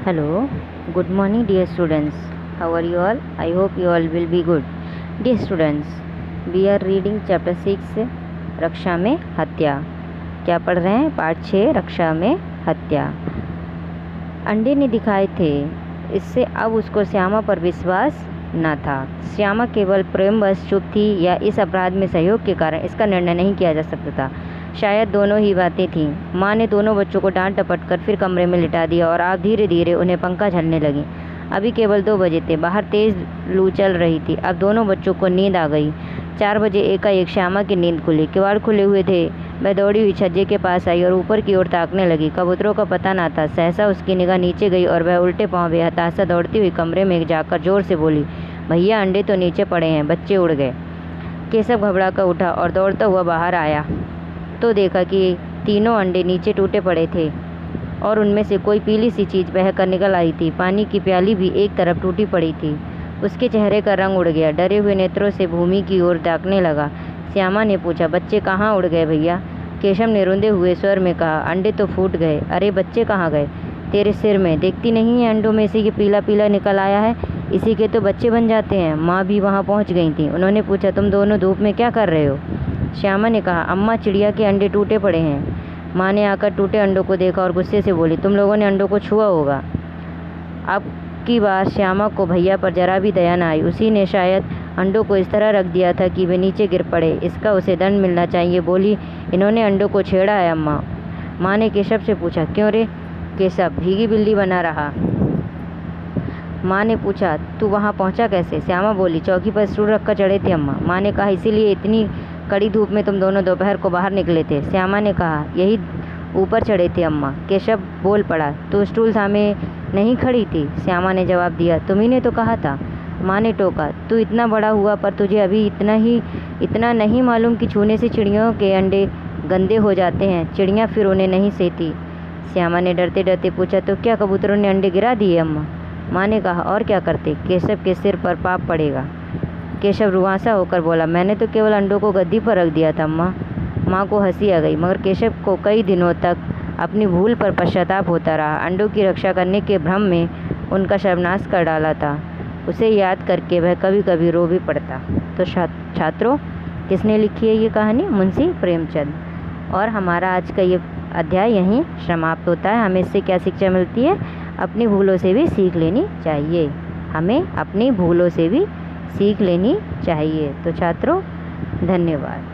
Hello, good morning dear students. How are you all? I hope you all will be good. Dear students, we are reading chapter 6 रक्षा में हत्या। क्या पढ़ रहे हैं? पाठ 6 रक्षा में हत्या। अंडे ने दिखाए थे, इससे अब उसको श्यामा पर विश्वास न था। श्यामा केवल प्रेमवश चुप थी या इस अपराध में सहयोग के कारण इसका निर्णय नहीं किया जा सकता था। शायद दोनों ही बातें थीं। माँ ने दोनों बच्चों को डांट डपट कर फिर कमरे में लिटा दिया और आप धीरे धीरे उन्हें पंखा झलने लगी। अभी केवल 2 बजे थे, बाहर तेज़ लू चल रही थी। अब दोनों बच्चों को नींद आ गई। 4 बजे एकाएक श्यामा की नींद खुली। किवाड़ खुले हुए थे। वह दौड़ी हुई छज्जे के पास आई और ऊपर की ओर ताकने लगी। कबूतरों का पता न था। सहसा उसकी निगाह नीचे गई और वह उल्टे पाँव बेहताशा दौड़ती हुई कमरे में जाकर जोर से बोली, भैया अंडे तो नीचे पड़े हैं, बच्चे उड़ गए। केशव घबरा कर उठा और दौड़ता हुआ बाहर आया तो देखा कि तीनों अंडे नीचे टूटे पड़े थे और उनमें से कोई पीली सी चीज़ बह कर निकल आई थी। पानी की प्याली भी एक तरफ टूटी पड़ी थी। उसके चेहरे का रंग उड़ गया। डरे हुए नेत्रों से भूमि की ओर ताकने लगा। श्यामा ने पूछा, बच्चे कहाँ उड़ गए भैया? केशव ने रुंधे हुए स्वर में कहा, अंडे तो फूट गए। अरे बच्चे कहाँ गए? तेरे सिर में देखती नहीं है, अंडों में से ये पीला पीला निकल आया है, इसी के तो बच्चे बन जाते हैं। माँ भी वहाँ पहुँच गई थी। उन्होंने पूछा, तुम दोनों धूप में क्या कर रहे हो? श्यामा ने कहा, अम्मा चिड़िया के अंडे टूटे पड़े हैं। माँ ने आकर टूटे अंडों को देखा और गुस्से से बोली, तुम लोगों ने अंडों को छुआ होगा। अब की बार श्यामा को भैया पर जरा भी दया न आई। उसी ने शायद अंडों को इस तरह रख दिया था कि वे नीचे गिर पड़े। इसका उसे दंड मिलना चाहिए। बोली, इन्होंने अंडों को छेड़ा है अम्मा। माँ ने केशव से पूछा, क्यों रे? केशव भीगी बिल्ली बना रहा। माँ ने पूछा, तू वहाँ पहुँचा कैसे? श्यामा बोली, चौकी पर स्टूल रखकर चढ़े थे अम्मा। माँ ने कहा, इसीलिए इतनी कड़ी धूप में तुम दोनों दोपहर को बाहर निकले थे? श्यामा ने कहा, यही ऊपर चढ़े थे अम्मा। केशव बोल पड़ा, तो स्टूल सामने नहीं खड़ी थी? श्यामा ने जवाब दिया, तुम्ही ने तो कहा था। माँ ने टोका, तू इतना बड़ा हुआ पर तुझे अभी इतना नहीं मालूम कि छूने से चिड़ियों के अंडे गंदे हो जाते हैं। चिड़ियाँ फिर उन्हें नहीं सहती। श्यामा ने डरते डरते पूछा, तो क्या कबूतरों ने अंडे गिरा दिए अम्मा? माँ ने कहा, और क्या करते? केशव के सिर पर पाप पड़ेगा। केशव रुआंसा होकर बोला, मैंने तो केवल अंडों को गद्दी पर रख दिया था अम्मा। माँ को हंसी आ गई, मगर केशव को कई दिनों तक अपनी भूल पर पश्चाताप होता रहा। अंडों की रक्षा करने के भ्रम में उनका सर्वनाश कर डाला था। उसे याद करके वह कभी कभी रो भी पड़ता। तो छात्रों, किसने लिखी है ये कहानी? मुंशी प्रेमचंद। और हमारा आज का ये अध्याय यहीं समाप्त होता है। हमें इससे क्या शिक्षा मिलती है? अपनी भूलों से भी सीख लेनी चाहिए। हमें अपनी भूलों से भी सीख लेनी चाहिए। तो छात्रों, धन्यवाद।